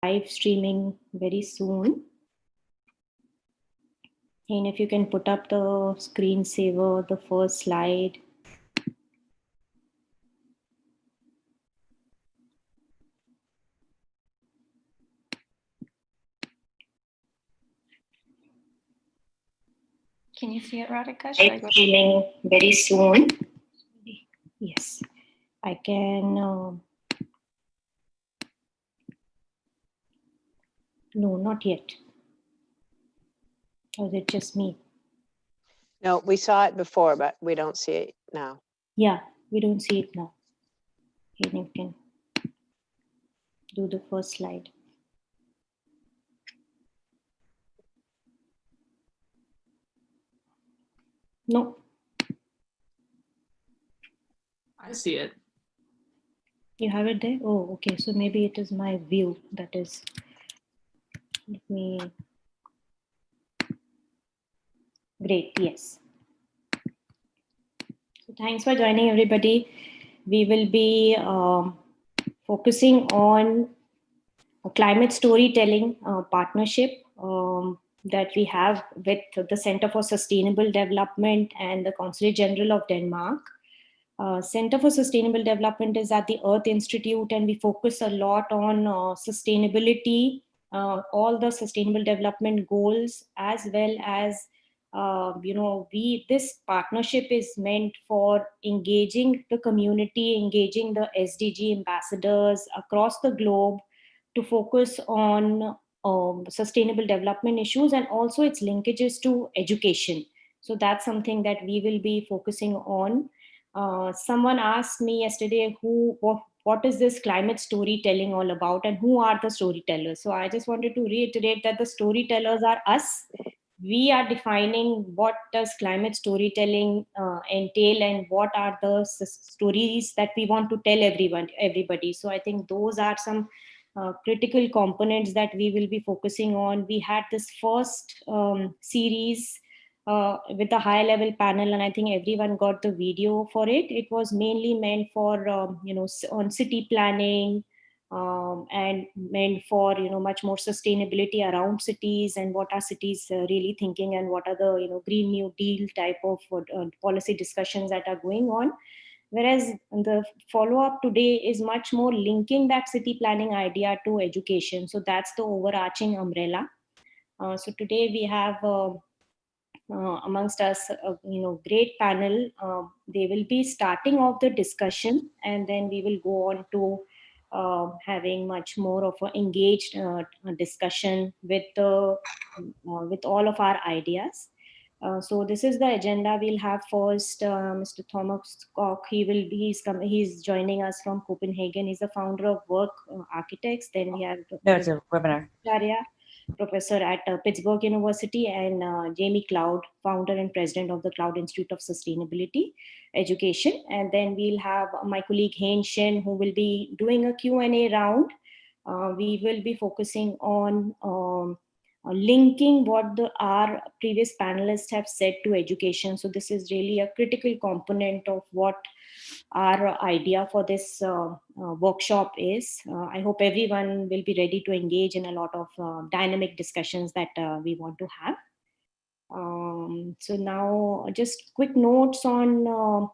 live streaming very soon. And if you can put up the screensaver, the first slide. Can you see it, Radhika? Live streaming very soon. Yes, I can. No, not yet. Or is it just me? No, we saw it before, but we don't see it now. Yeah, we don't see it now. And you can do the first slide. No. I see it. You have it there? Oh, okay. So maybe it is my view that is. Let me. Great. Yes. So thanks for joining, everybody. We will be focusing on a climate storytelling partnership that we have with the Center for Sustainable Development and the Consulate General of Denmark. Center for Sustainable Development is at the Earth Institute, and we focus a lot on sustainability, all the sustainable development goals, as well as this partnership is meant for engaging the community, engaging the SDG ambassadors across the globe to focus on sustainable development issues and also its linkages to education. So that's something that we will be focusing on. Someone asked me yesterday, what is this climate storytelling all about, and who are the storytellers? So I just wanted to reiterate that the storytellers are us. We are defining what does climate storytelling entail, and what are the stories that we want to tell everybody. So I think those are some critical components that we will be focusing on. We had this first series with a high level panel, and I think everyone got the video for it. It was mainly meant for on city planning, and meant for much more sustainability around cities, and what are cities really thinking, and what are the Green New Deal type of policy discussions that are going on. Whereas the follow up today is much more linking that city planning idea to education. So that's the overarching umbrella. So today we have amongst us great panel. They will be starting off the discussion, and then we will go on to having much more of an engaged discussion with all of our ideas. So this is the agenda. We'll have first Mr. Thomas Koch. He's joining us from Copenhagen. He's the founder of Work Architects. Then we have There's a webinar. Bhaktacharya, professor at Pittsburgh University, and Jamie Cloud, founder and president of the Cloud Institute of Sustainability Education. And then we'll have my colleague Hein Shen, who will be doing a Q&A round. We will be focusing on linking what our previous panelists have said to education. So this is really a critical component of what our idea for this workshop is. I hope everyone will be ready to engage in a lot of dynamic discussions that we want to have. So now just quick notes on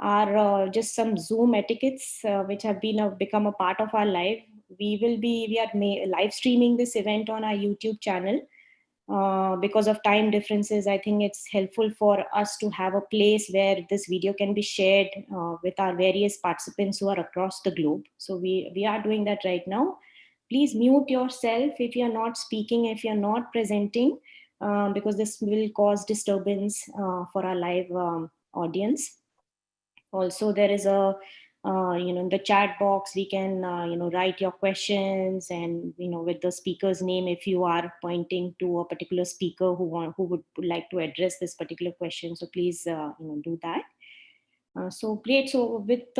our just some Zoom etiquettes which have become a part of our life. We are live streaming this event on our YouTube channel. Because of time differences, I think it's helpful for us to have a place where this video can be shared with our various participants who are across the globe. So we are doing that right now. Please mute yourself if you're not speaking, if you're not presenting, because this will cause disturbance for our live audience. Also, there is a in the chat box, we can write your questions, and with the speaker's name, if you are pointing to a particular speaker who would like to address this particular question. So please do that. So great. So with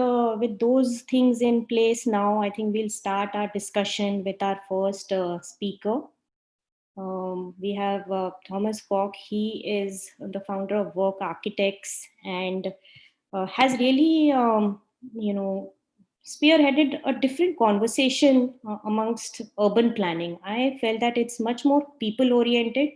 those things in place now, I think we'll start our discussion with our first speaker. We have Thomas Koch. He is the founder of Work Architects, and has really spearheaded a different conversation amongst urban planning. I felt that it's much more people oriented,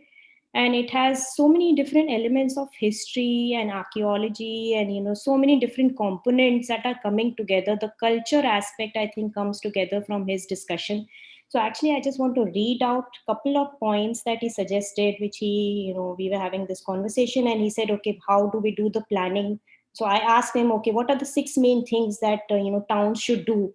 and it has so many different elements of history and archaeology, and so many different components that are coming together. The culture aspect, I think, comes together from his discussion. So actually, I just want to read out a couple of points that he suggested, which we were having this conversation, and he said, okay, how do we do the planning? So I asked him, okay, what are the 6 main things that towns should do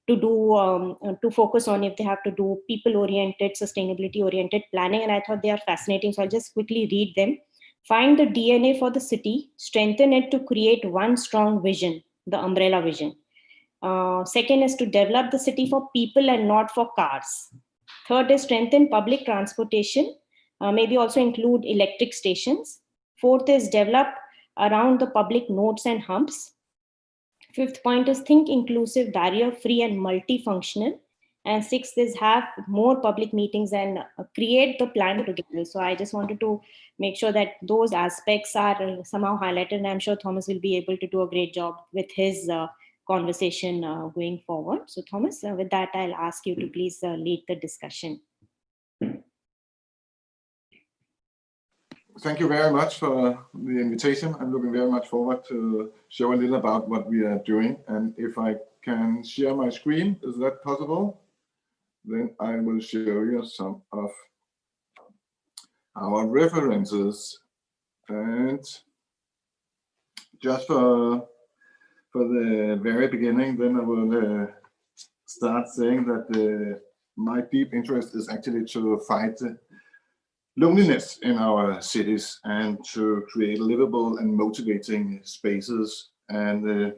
to focus on if they have to do people oriented, sustainability oriented planning? And I thought they are fascinating, so I'll just quickly read them. Find the DNA for the city, strengthen it to create one strong vision, the umbrella vision. Second is to develop the city for people and not for cars. Third is strengthen public transportation, maybe also include electric stations. Fourth is develop around the public nodes and humps. Fifth point is think inclusive, barrier free, and multifunctional. And sixth is have more public meetings and create the plan together. So I just wanted to make sure that those aspects are somehow highlighted. And I'm sure Thomas will be able to do a great job with his conversation going forward. So Thomas, with that, I'll ask you to please lead the discussion. Thank you very much for the invitation. I'm looking very much forward to show a little about what we are doing. And if I can share my screen, is that possible? Then I will show you some of our references. And just for the very beginning, then I will start saying that my deep interest is actually to fight loneliness in our cities and to create livable and motivating spaces. And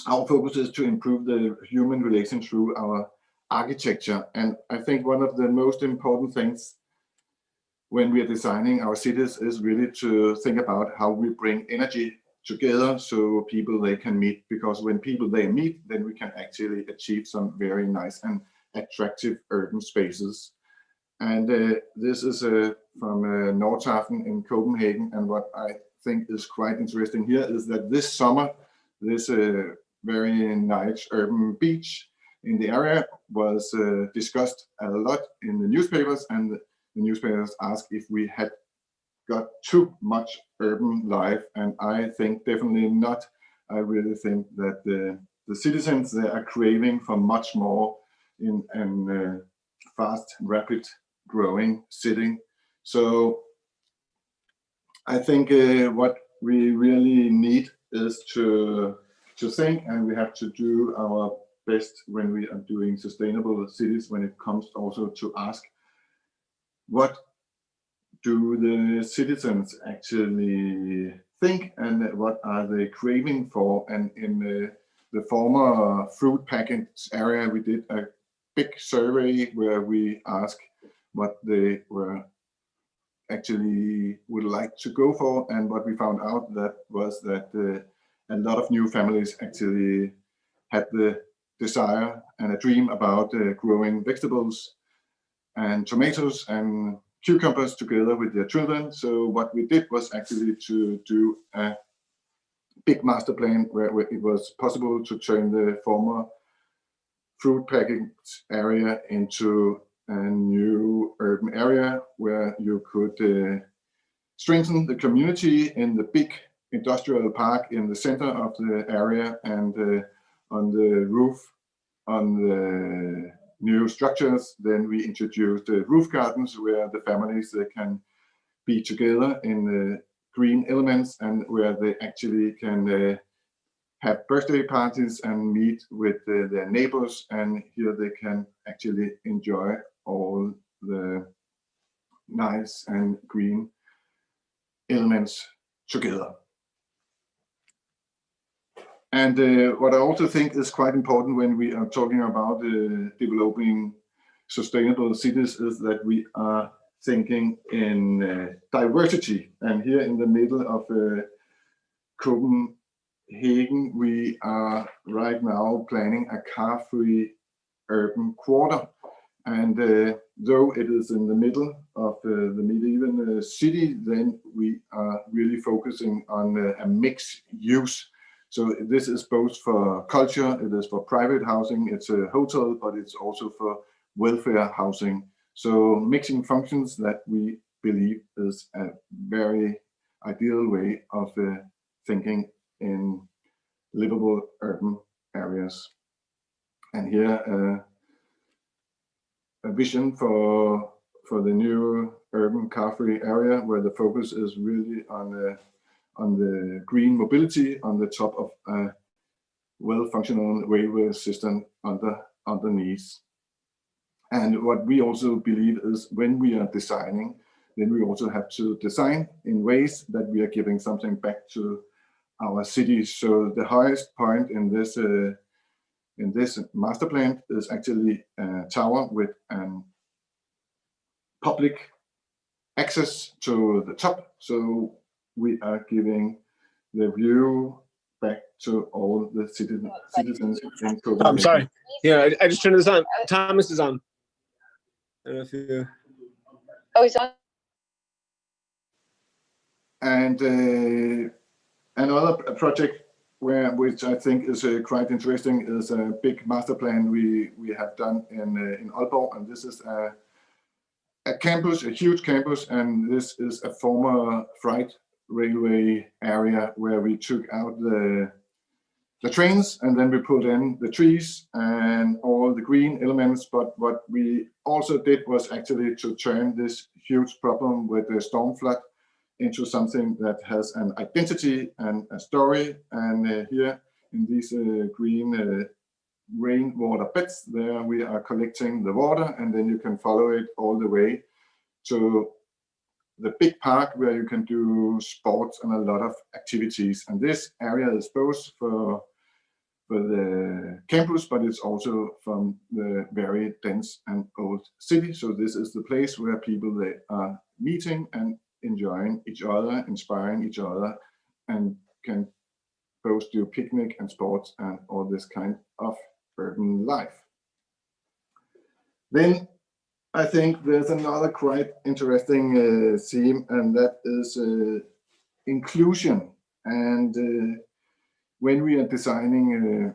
our focus is to improve the human relation through our architecture. And I think one of the most important things when we are designing our cities is really to think about how we bring energy together so people, they can meet, because when people, they meet, then we can actually achieve some very nice and attractive urban spaces. And this is from Nordhavn in Copenhagen. And what I think is quite interesting here is that this summer, this very nice urban beach in the area was discussed a lot in the newspapers, and the newspapers asked if we had got too much urban life. And I think definitely not. I really think that the citizens, they are craving for much more in an fast, rapid growing city. So I think what we really need is to think, and we have to do our best when we are doing sustainable cities, when it comes also to ask, what do the citizens actually think, and what are they craving for? And in the former fruit package area, we did a big survey where we asked what they were actually would like to go for, and what we found out that was that a lot of new families actually had the desire and a dream about growing vegetables and tomatoes and cucumbers together with their children. So what we did was actually to do a big master plan where it was possible to turn the former fruit package area into a new urban area where you could strengthen the community in the big industrial park in the center of the area, and on the roof, on the new structures, then we introduced roof gardens where the families, they can be together in the green elements, and where they actually can have birthday parties and meet with their neighbors, and here they can actually enjoy all the nice and green elements together. And what I also think is quite important when we are talking about developing sustainable cities is that we are thinking in diversity. And here in the middle of Copenhagen, we are right now planning a car-free urban quarter. And though it is in the middle of the medieval city, then we are really focusing on a mixed use. So this is both for culture, it is for private housing, it's a hotel, but it's also for welfare housing. So mixing functions that we believe is a very ideal way of thinking in livable urban areas. And here a vision for the new urban car-free area, where the focus is really on the green mobility on the top of a well-functional railway system underneath. And what we also believe is when we are designing, then we also have to design in ways that we are giving something back to our cities. So the highest point in this master plan is actually a tower with public access to the top. So we are giving the view back to all the citizens in Copenhagen. I'm sorry. Yeah, I just turned this on. Thomas is on. I don't know if you... Oh, he's on. And another project which I think is quite interesting is a big master plan we have done in Aalborg, and this is a campus, a huge campus, and this is a former freight railway area where we took out the trains and then we put in the trees and all the green elements. But what we also did was actually to turn this huge problem with the storm flood into something that has an identity and a story. And here in these green rainwater beds, there we are collecting the water, and then you can follow it all the way to the big park where you can do sports and a lot of activities. And this area is both for the campus, but it's also from the very dense and old city. So this is the place where people, they are meeting and enjoying each other, inspiring each other, and can both do picnic and sports and all this kind of urban life. Then I think there's another quite interesting theme, and that is inclusion. And when we are designing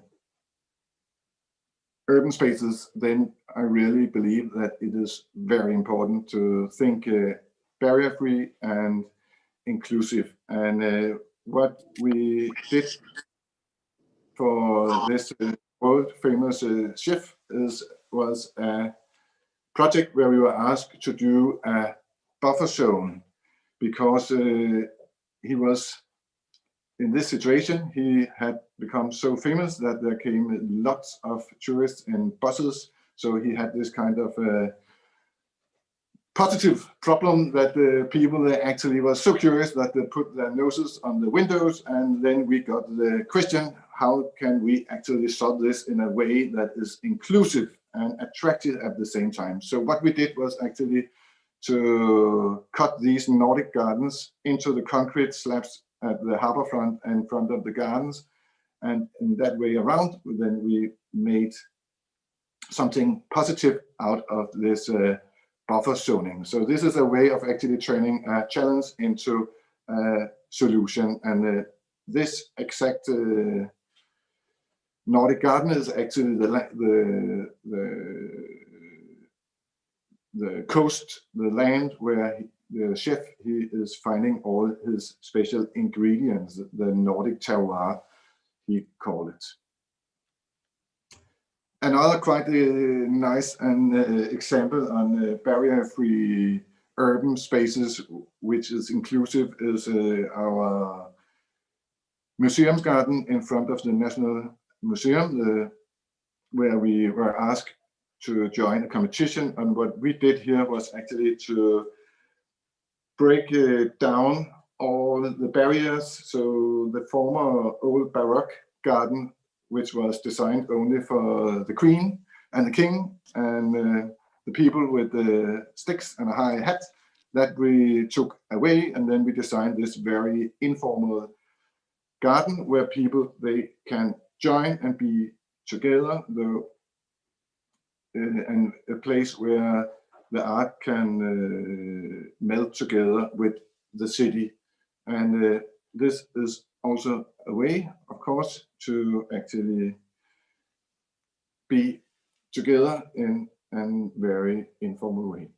urban spaces, then I really believe that it is very important to think barrier-free and inclusive. And what we did for this world famous chef was a project where we were asked to do a buffer zone, because he was in this situation. He had become so famous that there came lots of tourists in buses. So he had this kind of positive problem that the people actually were so curious that they put their noses on the windows. And then we got the question, how can we actually solve this in a way that is inclusive and attractive at the same time? So what we did was actually to cut these Nordic gardens into the concrete slabs at the harbor front and in front of the gardens. And in that way around, then we made something positive out of this buffer zoning. So this is a way of actually turning a challenge into a solution. And this exact Nordic garden is actually the coast, the land where the chef, he is finding all his special ingredients, the Nordic terroir, he called it. Another quite nice and example on barrier-free urban spaces, which is inclusive, is our museum garden in front of the National Museum, where we were asked to join a competition. And what we did here was actually to break down all the barriers. So the former old Baroque garden, which was designed only for the Queen and the King and the people with the sticks and a high hat, that we took away. And then we designed this very informal garden where people, they can join and be together, and a place where the art can melt together with the city. And this is also a way, of course, to actually be together in a very informal way.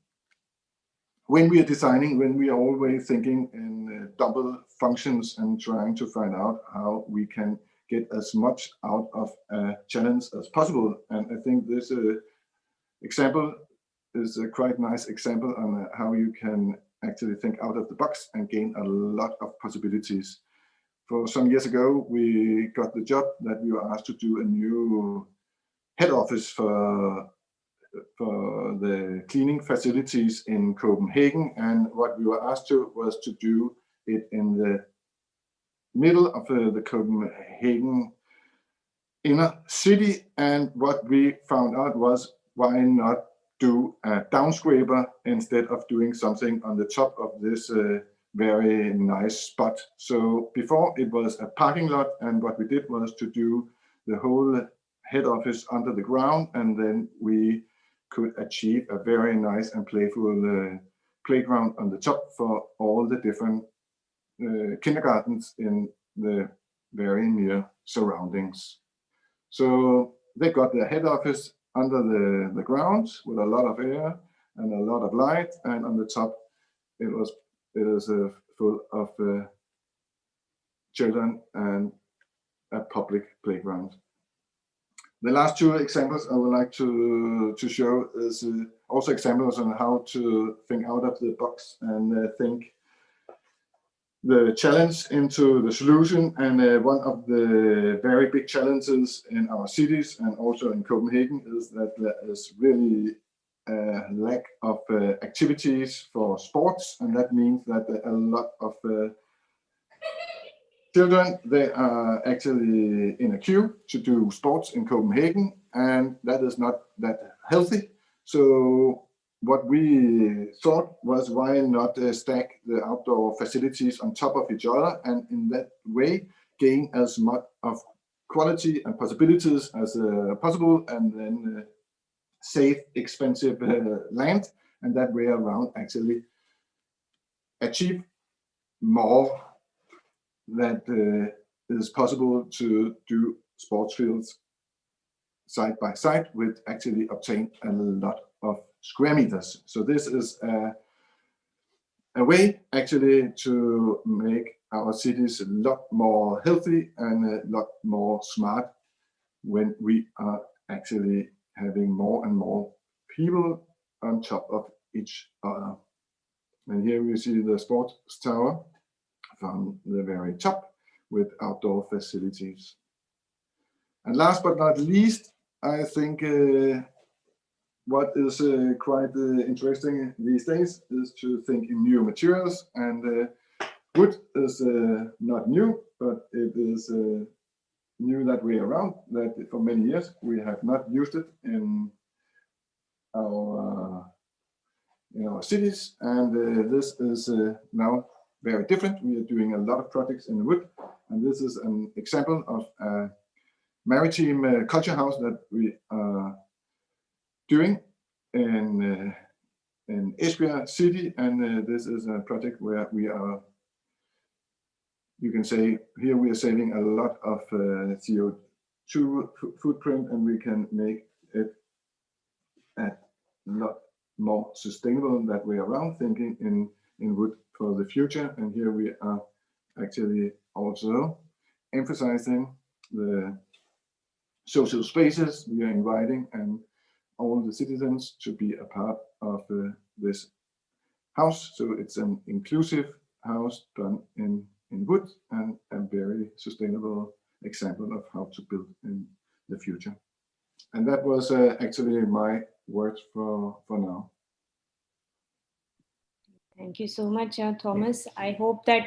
When we are designing, when we are always thinking in double functions and trying to find out how we can get as much out of a challenge as possible. And I think this example is a quite nice example on how you can actually think out of the box and gain a lot of possibilities. For some years ago, we got the job that we were asked to do a new head office for the cleaning facilities in Copenhagen. And what we were asked to was to do it in the middle of the Copenhagen inner city. And what we found out was, why not do a downscraper instead of doing something on the top of this very nice spot. So before it was a parking lot, and what we did was to do the whole head office under the ground, and then we could achieve a very nice and playful playground on the top for all the different kindergartens in the very near surroundings. So they got their head office under the ground with a lot of air and a lot of light, and on the top it is full of children and a public playground. The last two examples I would like to show is also examples on how to think out of the box and think the challenge into the solution. And one of the very big challenges in our cities and also in Copenhagen is that there is really a lack of activities for sports, and that means that a lot of children, they are actually in a queue to do sports in Copenhagen, and that is not that healthy. So what we thought was, why not stack the outdoor facilities on top of each other, and in that way gain as much of quality and possibilities as possible, and then save expensive land, and that way around actually achieve more that is possible to do sports fields side by side with actually obtain a lot of square meters. So this is a way actually to make our cities a lot more healthy and a lot more smart when we are actually having more and more people on top of each other. And here we see the sports tower from the very top with outdoor facilities. And last but not least, I think what is quite interesting these days is to think in new materials, and wood is not new, but it is new that way around, that for many years we have not used it in our cities, and this is now very different. We are doing a lot of projects in wood, and this is an example of a maritime culture house that we are doing in Esbjerg city, and this is a project where we are, you can say, here we are saving a lot of CO2 footprint, and we can make it a lot more sustainable that way around, thinking in wood for the future. And here we are actually also emphasizing the social spaces. We are inviting and all the citizens to be a part of this house. So it's an inclusive house done in wood, and a very sustainable example of how to build in the future. And that was actually my words for now. Thank you so much, Thomas. I hope that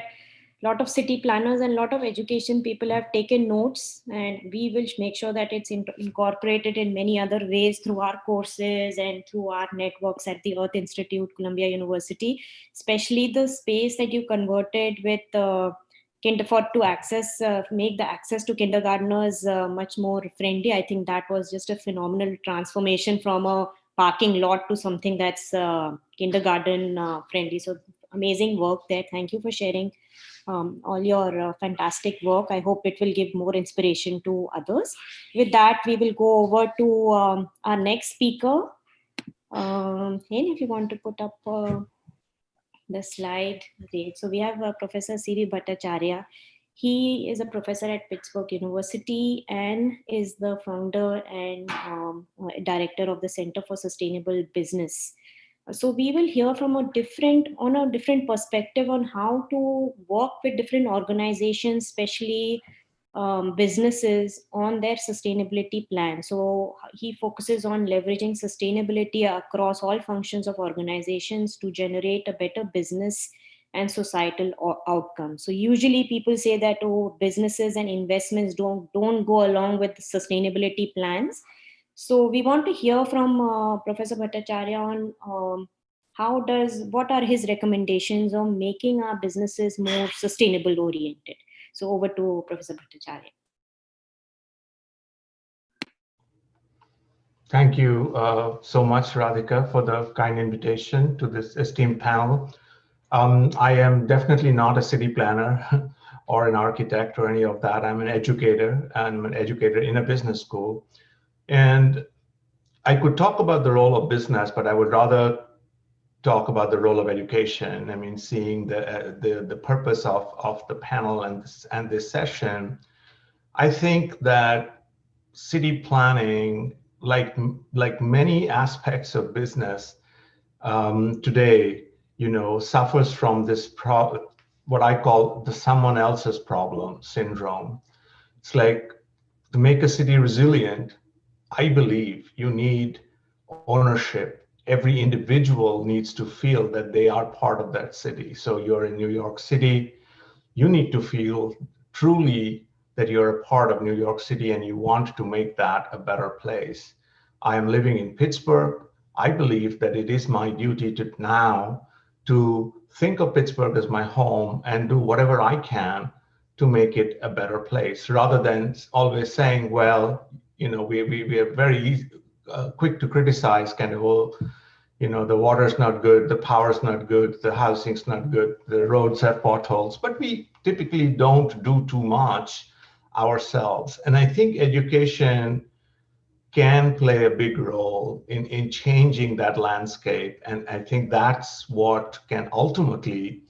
a lot of city planners and a lot of education people have taken notes, and we will make sure that it's incorporated in many other ways through our courses and through our networks at the Earth Institute, Columbia University, especially the space that you converted with to access, make the access to kindergartners much more friendly. I think that was just a phenomenal transformation from a parking lot to something that's kindergarten friendly. So amazing work there. Thank you for sharing all your fantastic work. I hope it will give more inspiration to others. With that, we will go over to our next speaker. Hen, if you want to put up the slide. Great. So we have Professor C.V. Bhattacharya. He is a professor at Pittsburgh University and is the founder and director of the Center for Sustainable Business. So we will hear from a different perspective on how to work with different organizations, especially businesses, on their sustainability plan. So he focuses on leveraging sustainability across all functions of organizations to generate a better business and societal outcome. So usually people say that, oh, businesses and investments don't go along with sustainability plans. So we want to hear from Professor Bhattacharya on what are his recommendations on making our businesses more sustainable oriented. So over to Professor Bhattacharya. Thank you so much, Radhika, for the kind invitation to this esteemed panel. I am definitely not a city planner or an architect or any of that. I'm an educator. I'm an educator in a business school. And I could talk about the role of business, but I would rather talk about the role of education. I mean, seeing the purpose of the panel and this session, I think that city planning, like many aspects of business today, suffers from this what I call the someone else's problem syndrome. It's like, to make a city resilient, I believe you need ownership. Every individual needs to feel that they are part of that city. So you're in New York City, you need to feel truly that you're a part of New York City and you want to make that a better place. I am living in Pittsburgh. I believe that it is my duty to think of Pittsburgh as my home and do whatever I can to make it a better place, rather than always saying, well, we are very quick to criticize, kind of, well, the water's not good, the power's not good, the housing's not good, the roads have potholes, but we typically don't do too much ourselves. And I think education can play a big role in changing that landscape. And I think that's what can ultimately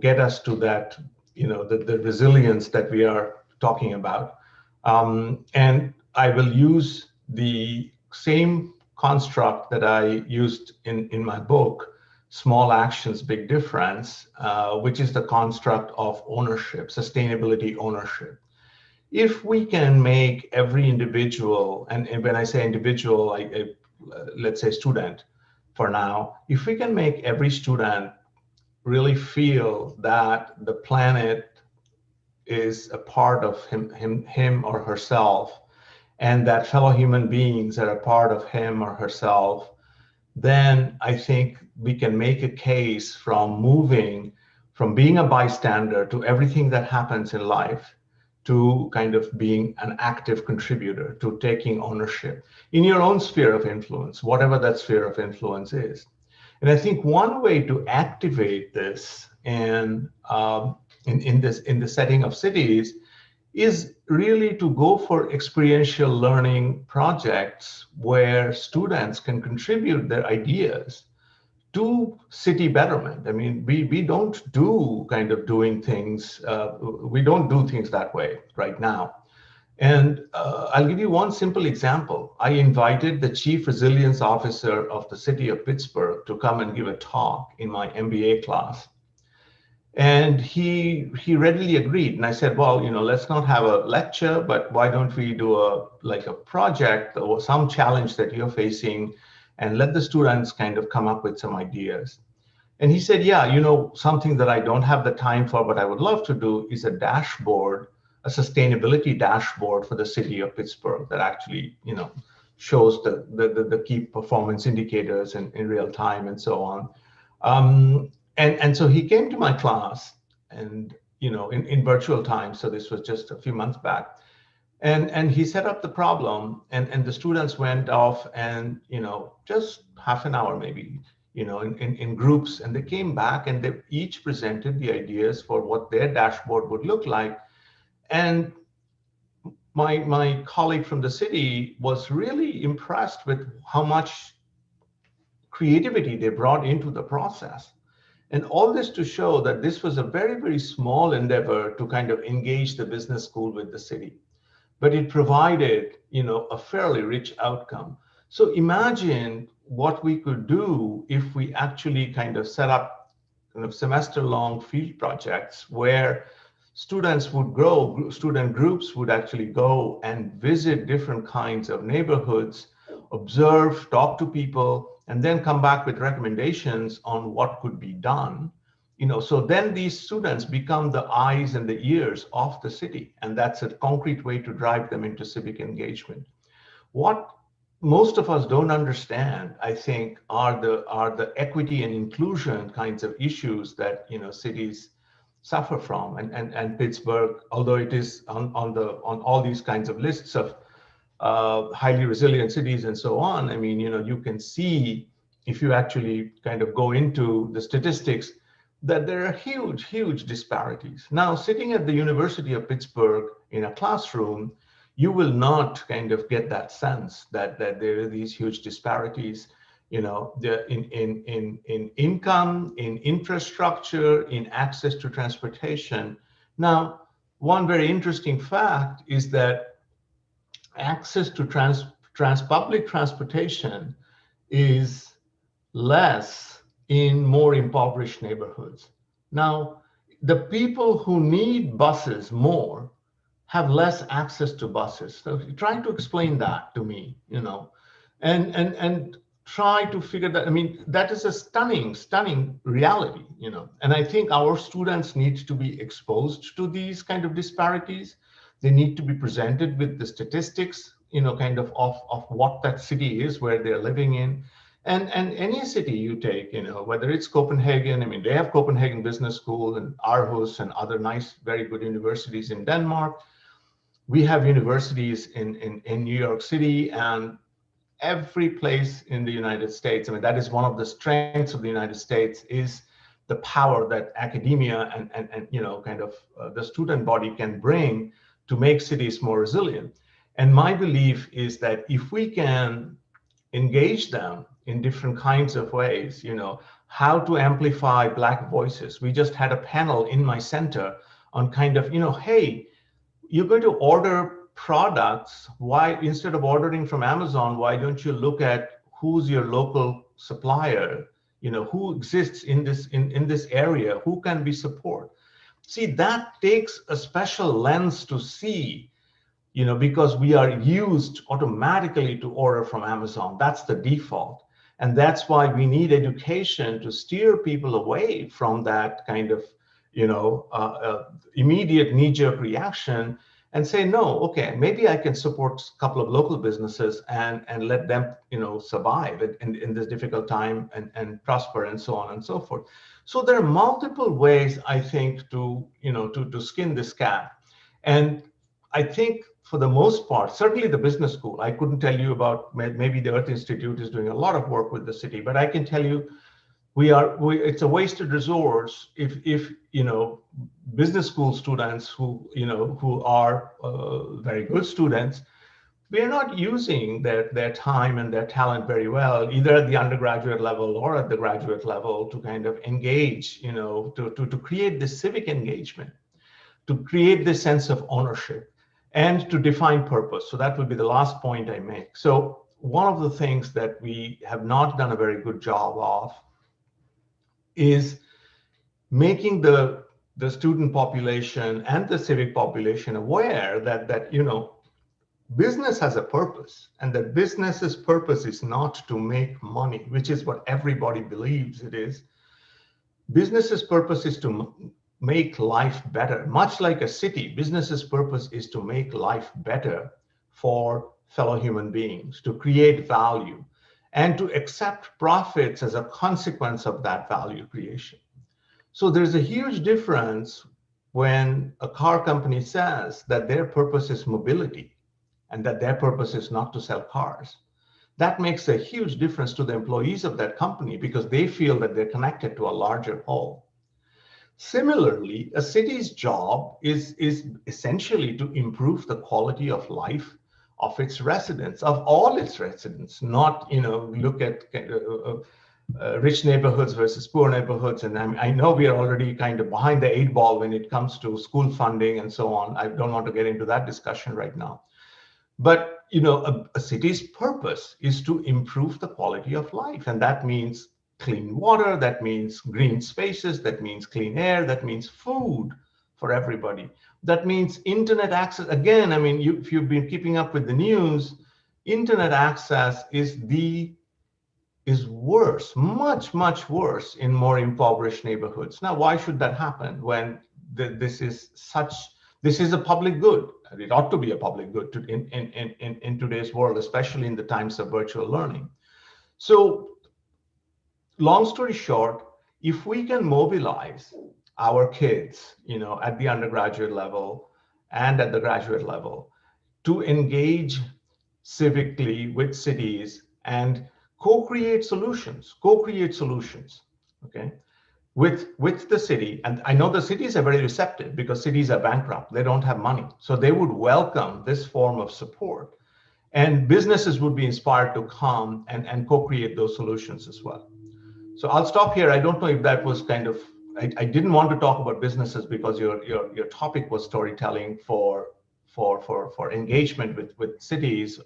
get us to that, the resilience that we are talking about. And I will use the same construct that I used in my book, Small Actions, Big Difference, which is the construct of ownership, sustainability ownership. If we can make every individual, and when I say individual, let's say student for now, if we can make every student really feel that the planet is a part of him or herself, and that fellow human beings are a part of him or herself, then I think we can make a case from moving from being a bystander to everything that happens in life to kind of being an active contributor, to taking ownership in your own sphere of influence, whatever that sphere of influence is. And I think one way to activate this in the setting of cities is really to go for experiential learning projects where students can contribute their ideas to city betterment. I mean, we don't do kind of doing things, we don't do things that way right now. And I'll give you one simple example. I invited the Chief Resilience Officer of the city of Pittsburgh to come and give a talk in my MBA class. And he readily agreed. And I said, well, let's not have a lecture, but why don't we do a project or some challenge that you're facing, and let the students kind of come up with some ideas. And he said, yeah, something that I don't have the time for, but I would love to do is a dashboard, a sustainability dashboard for the city of Pittsburgh that actually, shows the key performance indicators in real time and so on. And so he came to my class and, in virtual time. So this was just a few months back. And he set up the problem, and the students went off and, just half an hour maybe, in groups, and they came back and they each presented the ideas for what their dashboard would look like. And my colleague from the city was really impressed with how much creativity they brought into the process. And all this to show that this was a very, very small endeavor to kind of engage the business school with the city, but it provided, a fairly rich outcome. So imagine what we could do if we actually kind of set up kind of semester-long field projects where students would grow, student groups would actually go and visit different kinds of neighborhoods, observe, talk to people, and then come back with recommendations on what could be done. So then these students become the eyes and the ears of the city, and that's a concrete way to drive them into civic engagement. What most of us don't understand, I think, are the equity and inclusion kinds of issues that cities suffer from, and Pittsburgh, although it is on all these kinds of lists of highly resilient cities and so on. I mean, you can see if you actually kind of go into the statistics that there are huge, huge disparities. Now, sitting at the University of Pittsburgh in a classroom, you will not kind of get that sense that there are these huge disparities, in income, in infrastructure, in access to transportation. Now, one very interesting fact is that access to public transportation is less in more impoverished neighborhoods. Now, the people who need buses more have less access to buses. So trying to explain that to me, and try to figure that. I mean, that is a stunning reality, and I think our students need to be exposed to these kind of disparities. They need to be presented with the statistics, kind of what that city is where they're living in. And any city you take, whether it's Copenhagen, I mean, they have Copenhagen Business School and Aarhus and other nice, very good universities in Denmark. We have universities in New York City and every place in the United States. I mean, that is one of the strengths of the United States, is the power that academia and kind of the student body can bring to make cities more resilient. And my belief is that if we can engage them in different kinds of ways, how to amplify Black voices. We just had a panel in my center on kind of, hey, you're going to order products. Why, instead of ordering from Amazon, why don't you look at who's your local supplier? Who exists in this area? Who can be support? See, that takes a special lens to see, because we are used automatically to order from Amazon. That's the default. And that's why we need education to steer people away from that kind of, immediate knee-jerk reaction and say, no, okay, maybe I can support a couple of local businesses and let them, survive in this difficult time and prosper and so on and so forth. So there are multiple ways, I think, to skin this cat. And I think for the most part, certainly the business school, I couldn't tell you about, maybe the Earth Institute is doing a lot of work with the city, but I can tell you it's a wasted resource if business school students who are very good students, we are not using their time and their talent very well, either at the undergraduate level or at the graduate level, to kind of engage, to create this civic engagement, to create this sense of ownership, and to define purpose. So that would be the last point I make. So one of the things that we have not done a very good job of is making the student population and the civic population aware that business has a purpose, and that business's purpose is not to make money, which is what everybody believes it is. Business's purpose is to make life better. Much like a city, business's purpose is to make life better for fellow human beings, to create value, and to accept profits as a consequence of that value creation. So there's a huge difference when a car company says that their purpose is mobility and that their purpose is not to sell cars. that makes a huge difference to the employees of that company because they feel that they're connected to a larger whole. Similarly, a city's job is essentially to improve the quality of life of its residents, of all its residents, not, look at rich neighborhoods versus poor neighborhoods. And I know we are already kind of behind the 8 ball when it comes to school funding and so on. I don't want to get into that discussion right now. But, a city's purpose is to improve the quality of life. And that means clean water, that means green spaces, that means clean air, that means food for everybody. That means internet access. Again, I mean, if you've been keeping up with the news, internet access is worse, much, much worse in more impoverished neighborhoods. Now, why should that happen when this is a public good? It ought to be a public good in today's world, especially in the times of virtual learning. So, long story short, if we can mobilize our kids, at the undergraduate level and at the graduate level to engage civically with cities and co-create solutions, okay, with the city. And I know the cities are very receptive because cities are bankrupt. They don't have money. So they would welcome this form of support. And businesses would be inspired to come and co-create those solutions as well. So I'll stop here. I don't know if that was kind of, I didn't want to talk about businesses because your topic was storytelling for engagement with cities.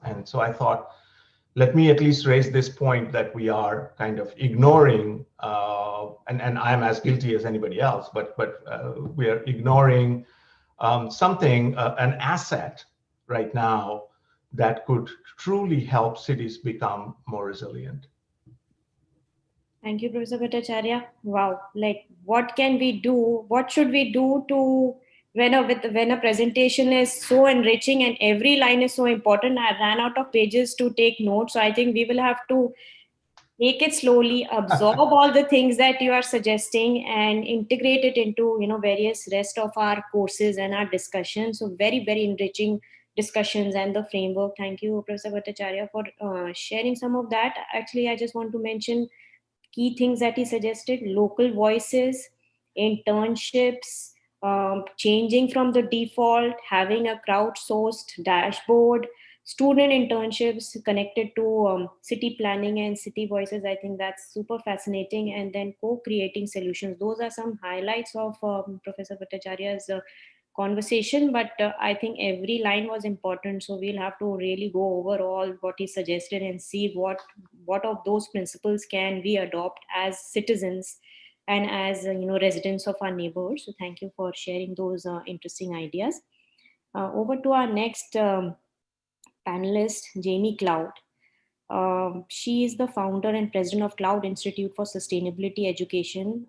And so I thought, let me at least raise this point that we are kind of ignoring, and I'm as guilty as anybody else, but we are ignoring something, an asset right now that could truly help cities become more resilient. Thank you, Professor Bhattacharya. Wow, like what can we do? What should we do to when a presentation is so enriching and every line is so important? I ran out of pages to take notes, so I think we will have to take it slowly, absorb all the things that you are suggesting, and integrate it into various rest of our courses and our discussions. So very, very enriching discussions and the framework. Thank you, Professor Bhattacharya, for sharing some of that. Actually, I just want to mention key things that he suggested: local voices, internships, changing from the default, having a crowdsourced dashboard, student internships connected to city planning and city voices. I think that's super fascinating. And then co-creating solutions. Those are some highlights of Professor Bhattacharya's conversation, but I think every line was important, so we'll have to really go over all what he suggested and see what of those principles can we adopt as citizens and as residents of our neighborhoods. So thank you for sharing those interesting ideas. Over to our next panelist, Jamie Cloud. She is the founder and president of Cloud Institute for Sustainability Education.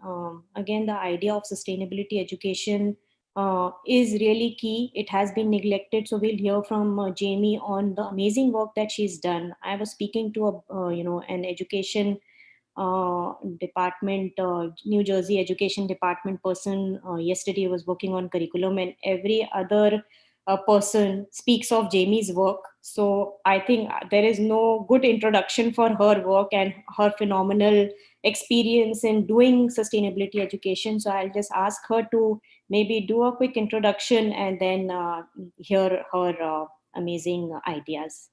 Again, the idea of sustainability education is really key. It has been neglected. So we'll hear from Jamie on the amazing work that she's done. I was speaking to an education department, New Jersey education department person yesterday. Was working on curriculum, and every other person speaks of Jamie's work. So I think there is no good introduction for her work and her phenomenal experience in doing sustainability education. So I'll just ask her to maybe do a quick introduction and then hear her amazing ideas.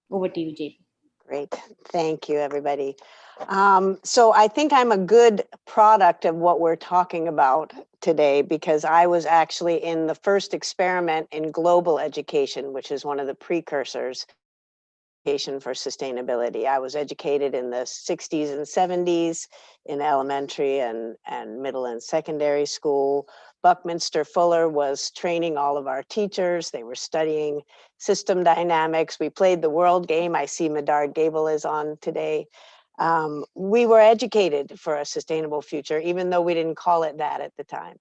Over to you, Jamie. Great. Thank you, everybody. So I think I'm a good product of what we're talking about today because I was actually in the first experiment in global education, which is one of the precursors education for sustainability. I was educated in the 60s and 70s in elementary and middle and secondary school. Buckminster Fuller was training all of our teachers. They were studying system dynamics. We played the world game. I see Medard Gable is on today. We were educated for a sustainable future, even though we didn't call it that at the time.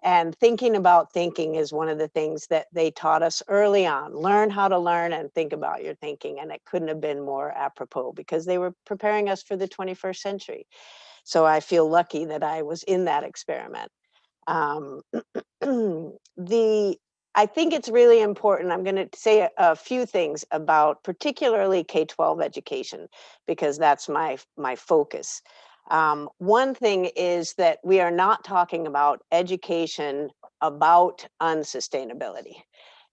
And thinking about thinking is one of the things that they taught us early on. Learn how to learn and think about your thinking. And it couldn't have been more apropos because they were preparing us for the 21st century. So I feel lucky that I was in that experiment. The I think it's really important. I'm going to say a few things about particularly K-12 education, because that's my focus. One thing is that we are not talking about education about unsustainability.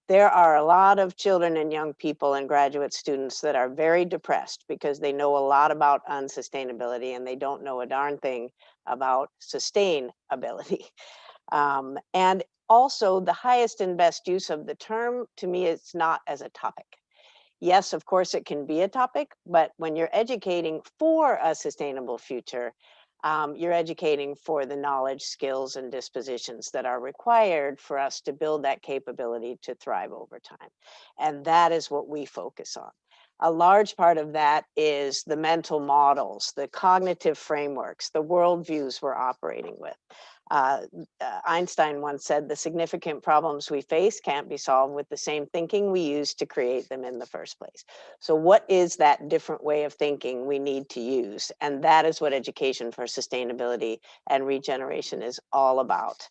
There are a lot of children and young people and graduate students that are very depressed because they know a lot about unsustainability and they don't know a darn thing about sustainability. And also, the highest and best use of the term, to me, it's not as a topic. Yes, of course, it can be a topic, but when you're educating for a sustainable future, you're educating for the knowledge, skills, and dispositions that are required for us to build that capability to thrive over time. And that is what we focus on. A large part of that is the mental models, the cognitive frameworks, the worldviews we're operating with. Einstein once said, the significant problems we face can't be solved with the same thinking we used to create them in the first place. So what is that different way of thinking we need to use? And that is what education for sustainability and regeneration is all about.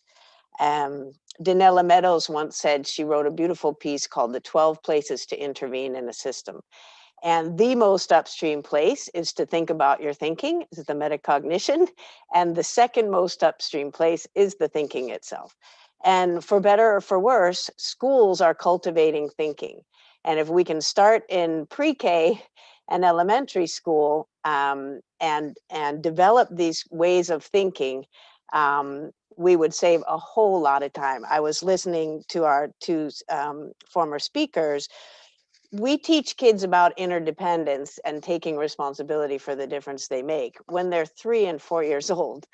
Danella Meadows once said, she wrote a beautiful piece called The 12 Places to Intervene in a System. And the most upstream place is to think about your thinking, is the metacognition. And the second most upstream place is the thinking itself. And for better or for worse, schools are cultivating thinking. And if we can start in pre-K and elementary school and develop these ways of thinking, we would save a whole lot of time. I was listening to our two former speakers. We teach kids about interdependence and taking responsibility for the difference they make when they're 3 and 4 years old.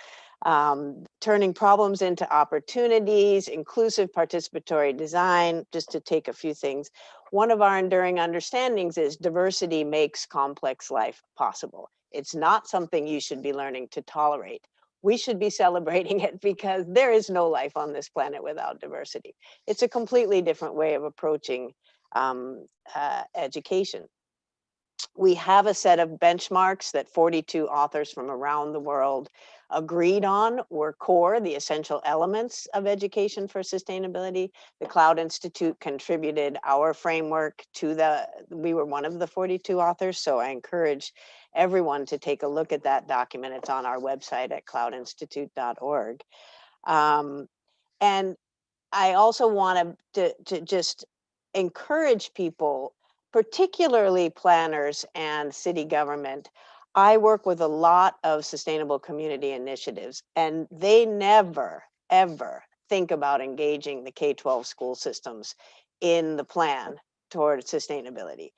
Turning problems into opportunities, inclusive participatory design, just to take a few things. One of our enduring understandings is diversity makes complex life possible. It's not something you should be learning to tolerate. We should be celebrating it because there is no life on this planet without diversity. It's a completely different way of approaching education. We have a set of benchmarks that 42 authors from around the world agreed on were core, the essential elements of education for sustainability. The Cloud Institute contributed our framework to we were one of the 42 authors, so I encourage everyone to take a look at that document. It's on our website at cloudinstitute.org. And I also want to just encourage people, particularly planners and city government. I work with a lot of sustainable community initiatives, and they never, ever think about engaging the K-12 school systems in the plan toward sustainability.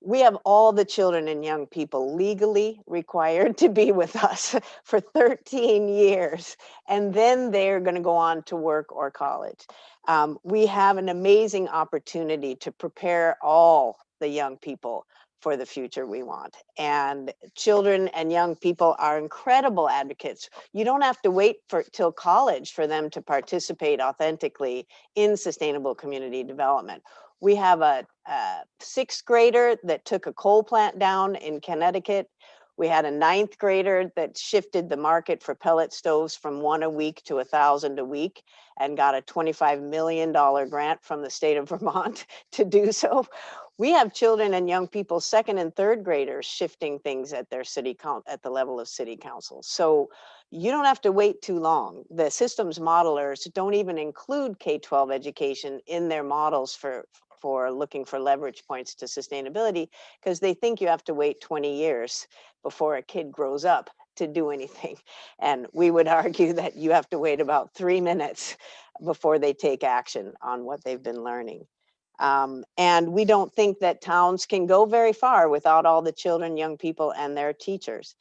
We have all the children and young people legally required to be with us for 13 years, and then they're going to go on to work or college. We have an amazing opportunity to prepare all the young people for the future we want. And children and young people are incredible advocates. You don't have to wait till college for them to participate authentically in sustainable community development. We have a 6th grader that took a coal plant down in Connecticut. We had a 9th grader that shifted the market for pellet stoves from 1 a week to 1,000 a week and got a $25 million grant from the state of Vermont to do so. We have children and young people, 2nd and 3rd graders, shifting things at their at the level of city council. So you don't have to wait too long. The systems modelers don't even include K-12 education in their models for looking for leverage points to sustainability, because they think you have to wait 20 years before a kid grows up to do anything. And we would argue that you have to wait about 3 minutes before they take action on what they've been learning. And we don't think that towns can go very far without all the children, young people, and their teachers.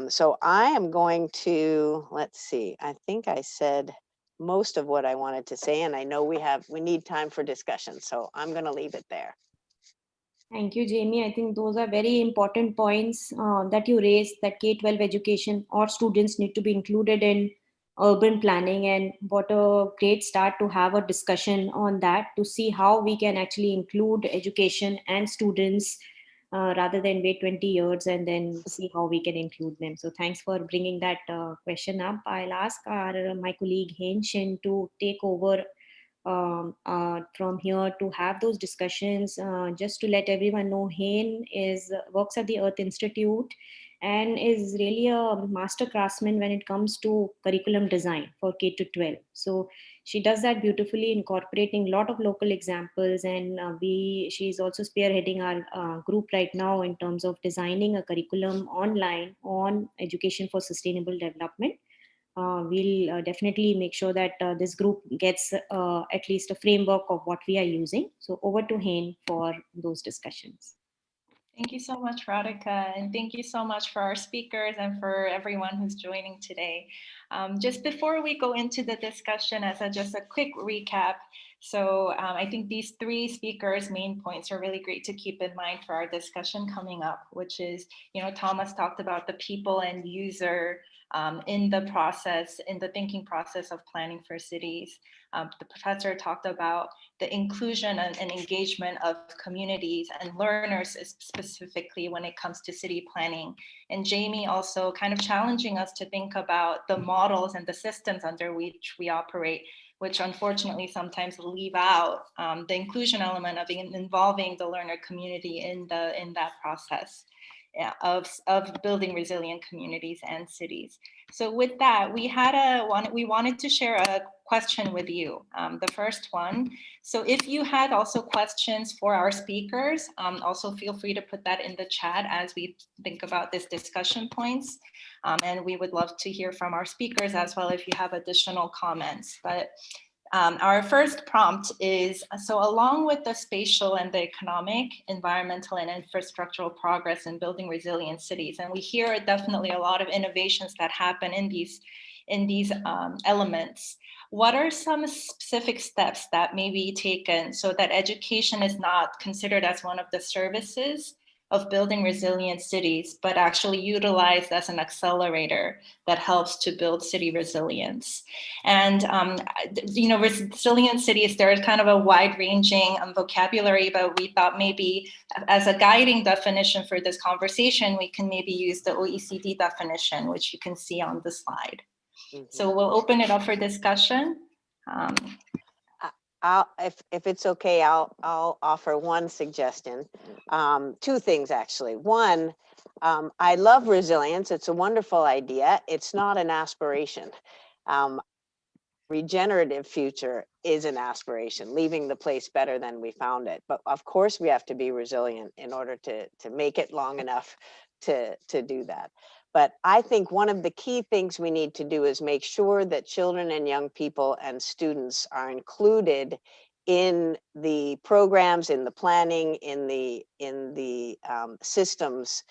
So I am going to, let's see, I think I said most of what I wanted to say, and I know we need time for discussion, so I'm going to leave it there. Thank you, Jamie. I think those are very important points that you raised, that K-12 education or students need to be included in urban planning, and what a great start to have a discussion on that to see how we can actually include education and students rather than wait 20 years and then see how we can include them. So thanks for bringing that question up. I'll ask my colleague Henshin to take over from here to have those discussions. Just to let everyone know, Hain works at the Earth Institute and is really a master craftsman when it comes to curriculum design for K to 12. So she does that beautifully, incorporating a lot of local examples, and she's also spearheading our group right now in terms of designing a curriculum online on education for sustainable development. We'll definitely make sure that this group gets at least a framework of what we are using. So over to Hain for those discussions. Thank you so much, Radhika, and thank you so much for our speakers and for everyone who's joining today. Just before we go into the discussion, just a quick recap. So I think these three speakers' main points are really great to keep in mind for our discussion coming up, which is, Thomas talked about the people and user in the process, in the thinking process of planning for cities. The professor talked about the inclusion and engagement of communities and learners specifically when it comes to city planning. And Jamie also kind of challenging us to think about the models and the systems under which we operate, which unfortunately sometimes leave out the inclusion element of involving the learner community in that process of building resilient communities and cities. So with that, we wanted to share a question with you. The first one. So if you had also questions for our speakers, also feel free to put that in the chat as we think about this discussion points. And we would love to hear from our speakers as well if you have additional comments. But our first prompt is, so along with the spatial and the economic, environmental and infrastructural progress in building resilient cities, and we hear definitely a lot of innovations that happen in these elements. What are some specific steps that may be taken so that education is not considered as one of the services of building resilient cities, but actually utilized as an accelerator that helps to build city resilience? And, resilient cities, there's kind of a wide-ranging vocabulary, but we thought maybe as a guiding definition for this conversation, we can maybe use the OECD definition, which you can see on the slide. Mm-hmm. So we'll open it up for discussion. If it's okay, I'll offer one suggestion. Two things, actually. One, I love resilience. It's a wonderful idea. It's not an aspiration. Regenerative future is an aspiration, leaving the place better than we found it. But of course, we have to be resilient in order to make it long enough to do that. But I think one of the key things we need to do is make sure that children and young people and students are included in the programs, in the planning, in the systems,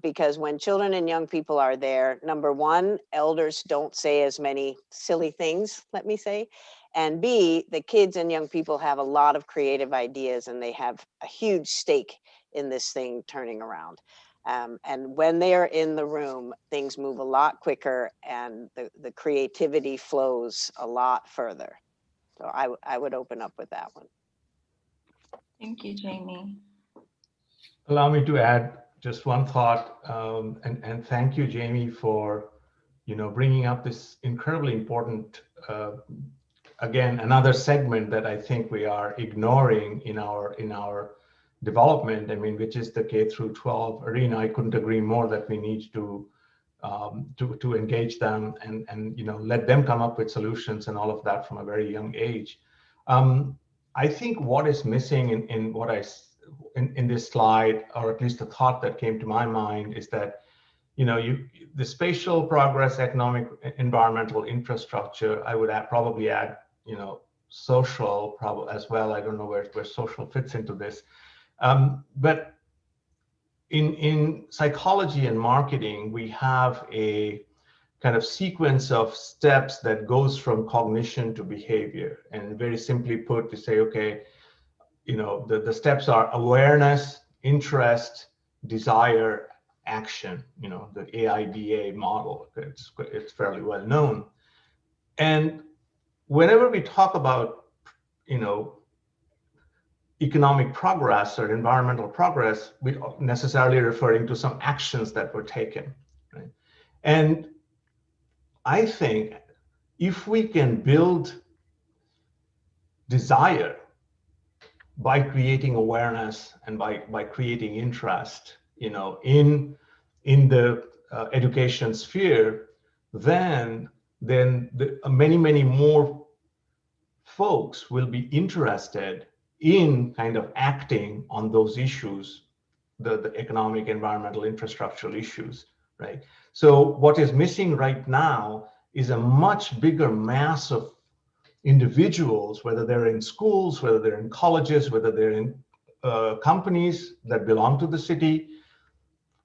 because when children and young people are there, number one, elders don't say as many silly things, let me say, and B, the kids and young people have a lot of creative ideas and they have a huge stake in this thing turning around. And when they're in the room, things move a lot quicker and the creativity flows a lot further. So I would open up with that one. Thank you, Jamie. Allow me to add just one thought, and thank you, Jamie, for bringing up this incredibly important, again, another segment that I think we are ignoring in our development. I mean, which is the K through 12 arena. I couldn't agree more that we need to engage them and let them come up with solutions and all of that from a very young age. I think what is missing in this slide, or at least the thought that came to my mind, is that the spatial progress, economic, environmental, infrastructure. I would probably add social as well. I don't know where social fits into this. But in psychology and marketing, we have a kind of sequence of steps that goes from cognition to behavior. And very simply put, to say, okay, the steps are awareness, interest, desire, action. The AIDA model. It's fairly well known. And whenever we talk about economic progress or environmental progress, we necessarily referring to some actions that were taken, right? And I think if we can build desire by creating awareness and by creating interest, in the education sphere, then many more folks will be interested in kind of acting on those issues, the economic, environmental, infrastructural issues, right? So what is missing right now is a much bigger mass of individuals, whether they're in schools, whether they're in colleges, whether they're in companies that belong to the city,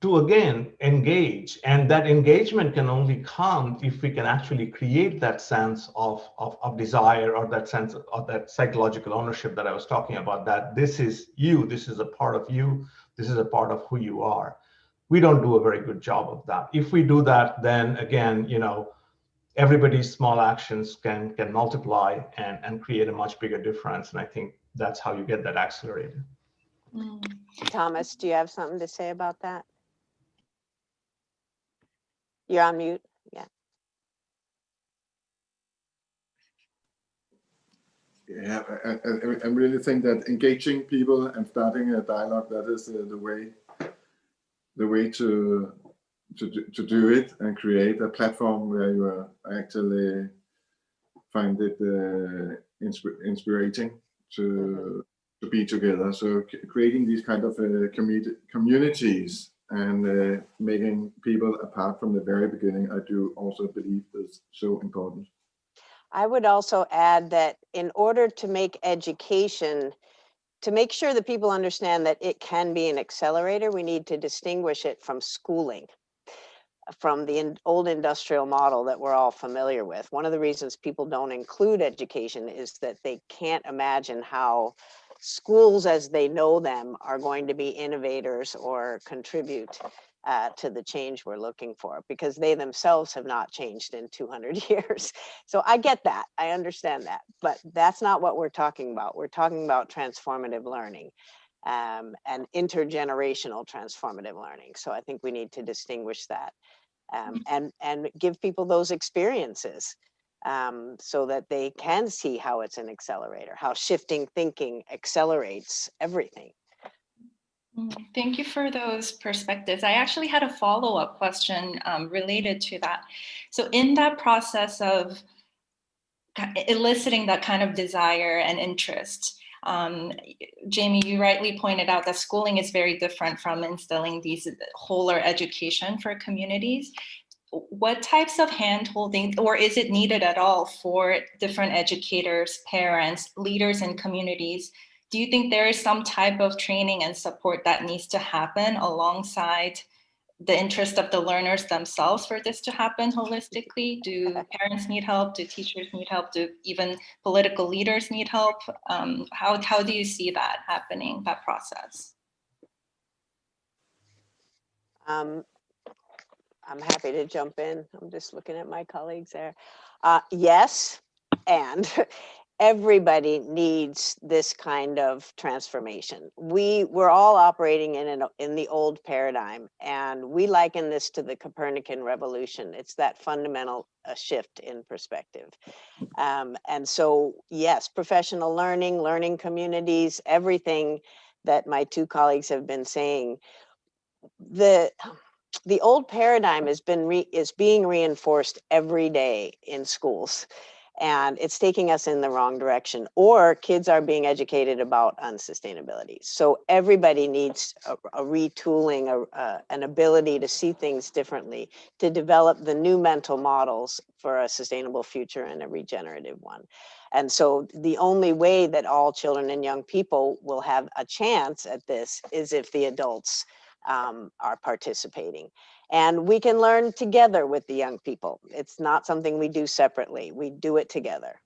to again engage. And that engagement can only come if we can actually create that sense of desire, or that sense of that psychological ownership that I was talking about, that this is you, this is a part of you, this is a part of who you are. We don't do a very good job of that. If we do that, then again, everybody's small actions can multiply and create a much bigger difference. And I think that's how you get that accelerated. Thomas, do you have something to say about that? You're on mute. Yeah. Yeah, I really think that engaging people and starting a dialogue, that is the way to do it, and create a platform where you actually find it inspiring to be together. So creating these kind of communities and making people apart from the very beginning, I do also believe is so important. I would also add that in order to make education, to make sure that people understand that it can be an accelerator, we need to distinguish it from schooling, from the old industrial model that we're all familiar with. One of the reasons people don't include education is that they can't imagine how schools as they know them are going to be innovators or contribute to the change we're looking for, because they themselves have not changed in 200 years. So I get that, I understand that, but that's not what we're talking about. We're talking about transformative learning and intergenerational transformative learning. So I think we need to distinguish that and give people those experiences so that they can see how it's an accelerator, how shifting thinking accelerates everything. Thank you for those perspectives. I actually had a follow-up question related to that. So in that process of eliciting that kind of desire and interest, Jamie, you rightly pointed out that schooling is very different from instilling these wholer education for communities. What types of hand-holding, or is it needed at all for different educators, parents, leaders in communities? Do you think there is some type of training and support that needs to happen alongside the interest of the learners themselves for this to happen holistically? Do parents need help? Do teachers need help? Do even political leaders need help? How do you see that happening, that process? I'm happy to jump in. I'm just looking at my colleagues there. Yes, and everybody needs this kind of transformation. We're all operating in the old paradigm, and we liken this to the Copernican revolution. It's that fundamental shift in perspective. And so, yes, professional learning communities, everything that my two colleagues have been saying. The old paradigm is being reinforced every day in schools, and it's taking us in the wrong direction, or kids are being educated about unsustainability. So everybody needs a retooling, an ability to see things differently, to develop the new mental models for a sustainable future and a regenerative one. And so the only way that all children and young people will have a chance at this is if the adults are participating. And we can learn together with the young people. It's not something we do separately. We do it together.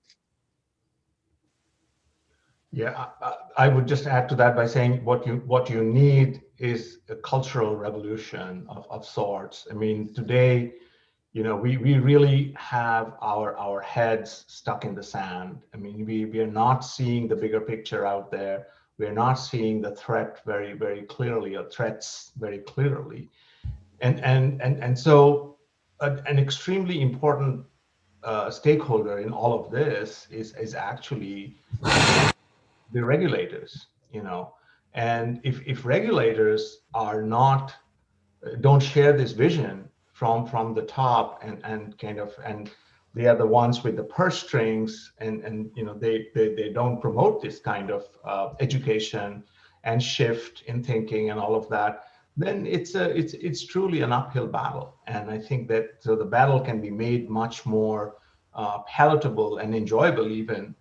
Yeah, I would just add to that by saying what you need is a cultural revolution of sorts. I mean, today, we really have our heads stuck in the sand. I mean, we are not seeing the bigger picture out there. We're not seeing the threat very, very clearly, or threats very clearly. And so an extremely important stakeholder in all of this is actually the regulators, you know. And if regulators are not, don't share this vision from the top, and kind of, and they are the ones with the purse strings, and you know, they don't promote this kind of education and shift in thinking and all of that, then it's truly an uphill battle. And I think that so the battle can be made much more palatable and enjoyable even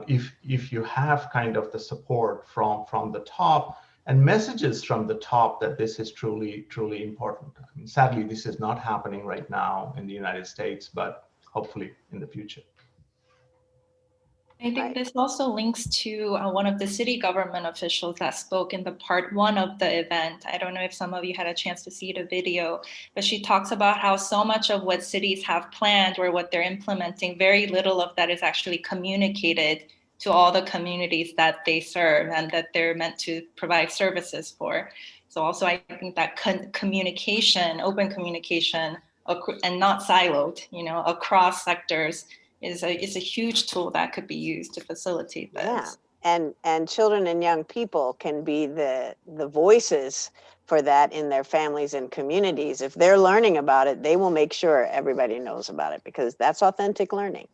if you have kind of the support from the top and messages from the top that this is truly important. I mean, sadly, this is not happening right now in the United States, but hopefully in the future. I think this also links to one of the city government officials that spoke in the part 1 of the event. I don't know if some of you had a chance to see the video, but she talks about how so much of what cities have planned or what they're implementing, very little of that is actually communicated to all the communities that they serve and that they're meant to provide services for. So also I think that communication, open communication, and not siloed, you know, across sectors is a huge tool that could be used to facilitate this. Yeah, and children and young people can be the voices for that in their families and communities. If they're learning about it, they will make sure everybody knows about it, because that's authentic learning.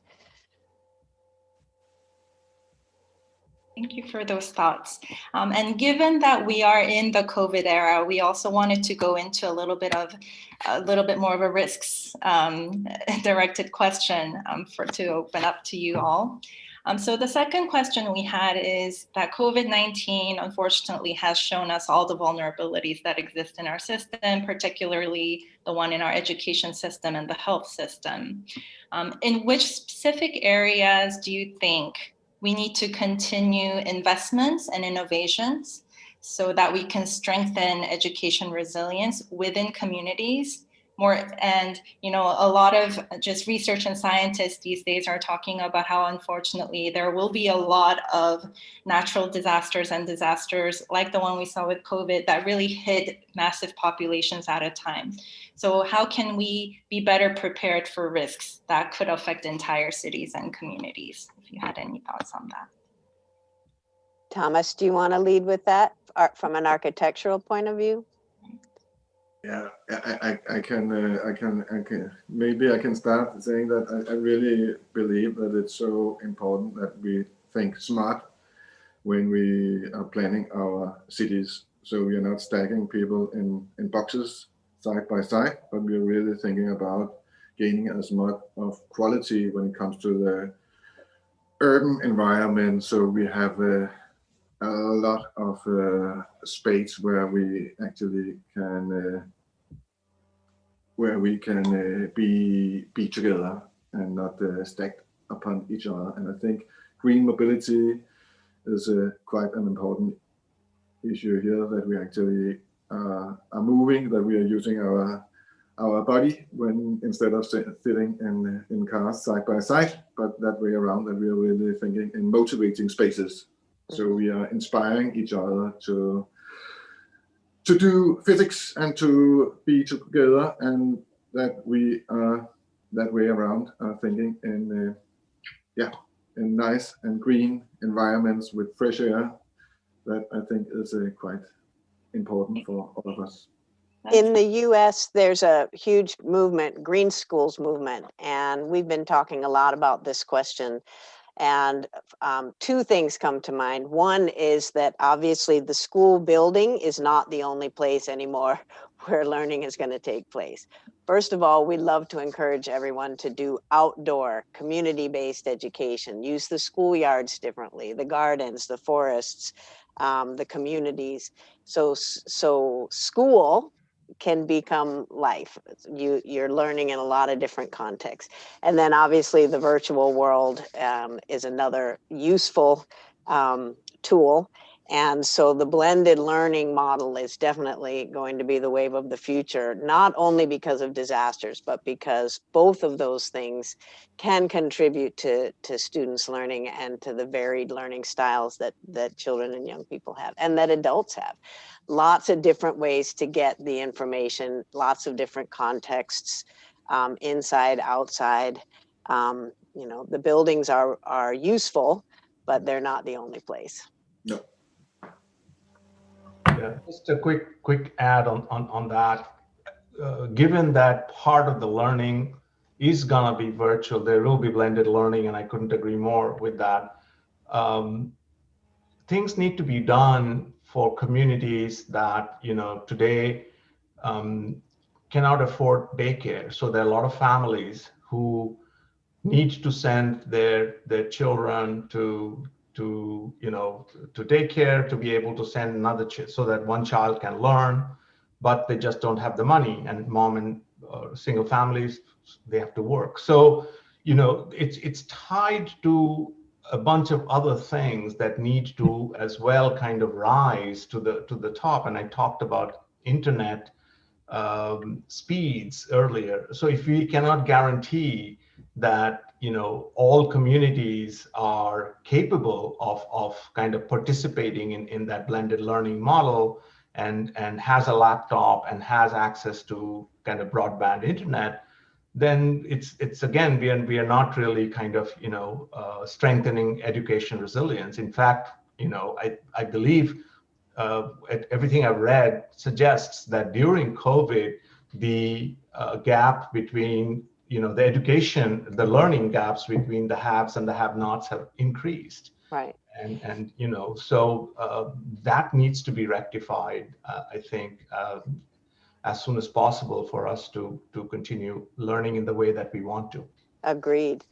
Thank you for those thoughts. And given that we are in the COVID era, we also wanted to go into a little bit more of a risks directed question to open up to you all. So the second question we had is that COVID-19 unfortunately has shown us all the vulnerabilities that exist in our system, particularly the one in our education system and the health system. In which specific areas do you think we need to continue investments and innovations so that we can strengthen education resilience within communities more? And, you know, a lot of just research and scientists these days are talking about how unfortunately there will be a lot of natural disasters and disasters like the one we saw with COVID that really hit massive populations at a time. So how can we be better prepared for risks that could affect entire cities and communities? If you had any thoughts on that. Thomas, do you want to lead with that from an architectural point of view? Yeah, I can maybe I can start saying that I really believe that it's so important that we think smart when we are planning our cities. So we are not stacking people in boxes side by side, but we are really thinking about gaining as much of quality when it comes to the urban environment. So we have a lot of space where we actually can be together and not stacked upon each other. And I think green mobility is quite an important issue here, that we actually are moving, that we are using our body when instead of sitting in cars side by side, but that way around, that we are really thinking in motivating spaces. So we are inspiring each other to do physics and to be together, and that we are that way around are thinking in in nice and green environments with fresh air. That I think is quite important for all of us. In the US, there's a huge movement, green schools movement, and we've been talking a lot about this question. And two things come to mind. One is that obviously the school building is not the only place anymore where learning is going to take place. First of all, we love to encourage everyone to do outdoor, community-based education, use the schoolyards differently, the gardens, the forests, the communities. So school can become life. You're learning in a lot of different contexts. And then obviously the virtual world is another useful tool. And so the blended learning model is definitely going to be the wave of the future, not only because of disasters, but because both of those things can contribute to students' learning and to the varied learning styles that children and young people have, and that adults have. Lots of different ways to get the information, lots of different contexts, inside, outside. You know, the buildings are useful, but they're not the only place. No. Yeah, just a quick add on that. Given that part of the learning is gonna be virtual, there will be blended learning, and I couldn't agree more with that. Things need to be done for communities that, you know, today cannot afford daycare. So there are a lot of families who need to send their children to you know, to daycare, to be able to send another child so that one child can learn, but they just don't have the money, and mom and single families, they have to work. So, you know, it's tied to a bunch of other things that need to as well kind of rise to the top. And I talked about internet speeds earlier. So if we cannot guarantee that, you know, all communities are capable of kind of participating in that blended learning model, and has a laptop and has access to kind of broadband internet, then it's again, we are not really kind of, you know, strengthening education resilience. In fact, you know, I believe everything I've read suggests that during COVID, the gap between, you know, the education, the learning gaps between the haves and the have-nots have increased. Right. And you know, so that needs to be rectified, I think, as soon as possible for us to continue learning in the way that we want to. Agreed.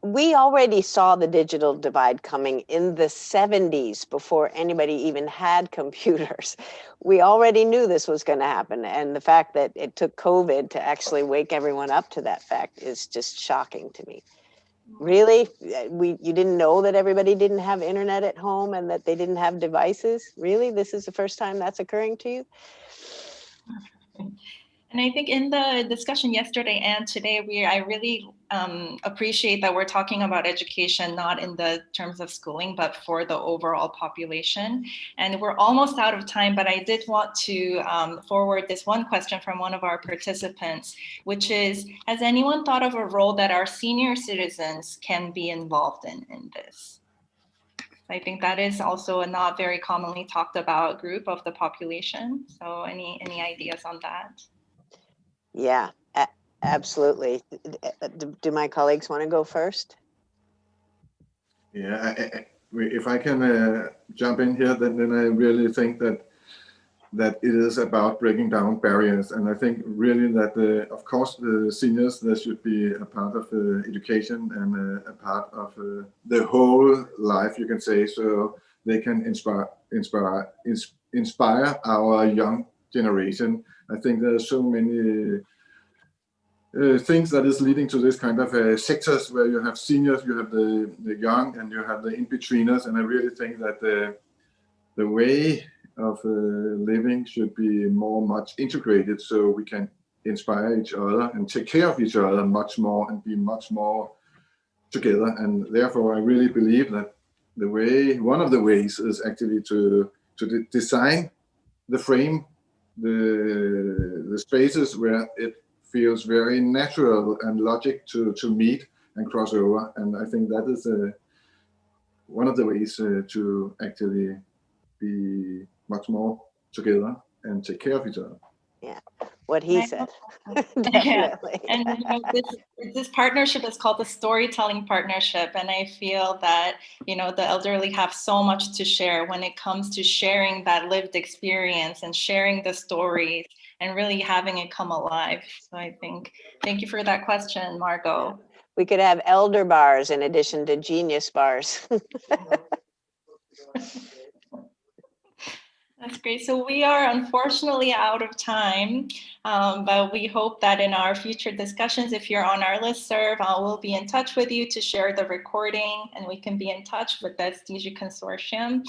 We already saw the digital divide coming in the 70s before anybody even had computers. We already knew this was going to happen. And the fact that it took COVID to actually wake everyone up to that fact is just shocking to me. Really? You didn't know that everybody didn't have internet at home and that they didn't have devices? Really? This is the first time that's occurring to you? And I think in the discussion yesterday and today, I really appreciate that we're talking about education, not in the terms of schooling, but for the overall population. And we're almost out of time, but I did want to forward this one question from one of our participants, which is, has anyone thought of a role that our senior citizens can be involved in this? I think that is also a not very commonly talked about group of the population. So any ideas on that? Yeah, absolutely. Do my colleagues want to go first? Yeah, if I can jump in here, then I really think that it is about breaking down barriers. And I think really that, of course, the seniors, they should be a part of education and a part of the whole life, you can say, so they can inspire our young generation. I think there are so many things that is leading to this kind of sectors where you have seniors, you have the young, and you have the in-betweeners. And I really think that the way of living should be much integrated, so we can inspire each other and take care of each other much more and be much more together. And therefore, I really believe that one of the ways is actually to design the frame, the spaces where it feels very natural and logic to meet and cross over. And I think that is one of the ways to actually be much more together and take care of each other. Yeah, what he said. Definitely. Yeah. And you know, this partnership is called the Storytelling Partnership. And I feel that, you know, the elderly have so much to share when it comes to sharing that lived experience and sharing the stories and really having it come alive. So I think, thank you for that question, Margot. Yeah. We could have elder bars in addition to genius bars. That's great. So we are unfortunately out of time, but we hope that in our future discussions, if you're on our listserv, we'll be in touch with you to share the recording, and we can be in touch with the SDG Consortium.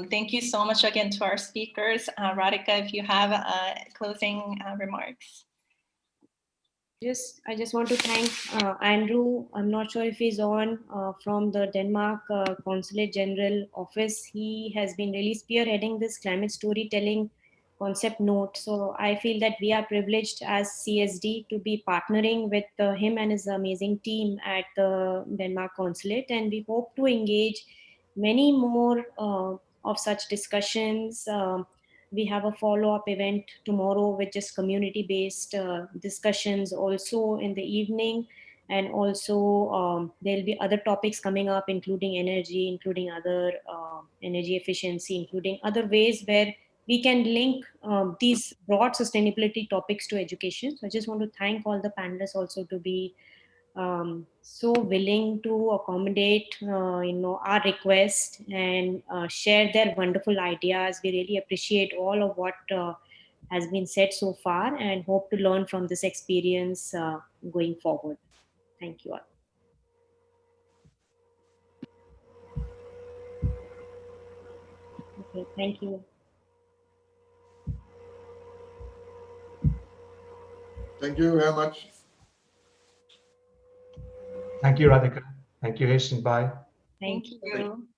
Thank you so much again to our speakers. Radhika, if you have closing remarks. I just want to thank Andrew. I'm not sure if he's on, from the Denmark Consulate General Office. He has been really spearheading this climate storytelling concept note. So I feel that we are privileged as CSD to be partnering with him and his amazing team at the Denmark consulate, and we hope to engage many more of such discussions. We have a follow-up event tomorrow with just community-based discussions also in the evening, and also there'll be other topics coming up, including energy, including other energy efficiency, including other ways where we can link these broad sustainability topics to education. So I just want to thank all the panelists also to be so willing to accommodate our request and share their wonderful ideas. We really appreciate all of what has been said so far, and hope to learn from this experience going forward. Thank you all. Okay, thank you. Thank you very much. Thank you, Radhika. Thank you, Haitian. Bye. Thank Thank you. you.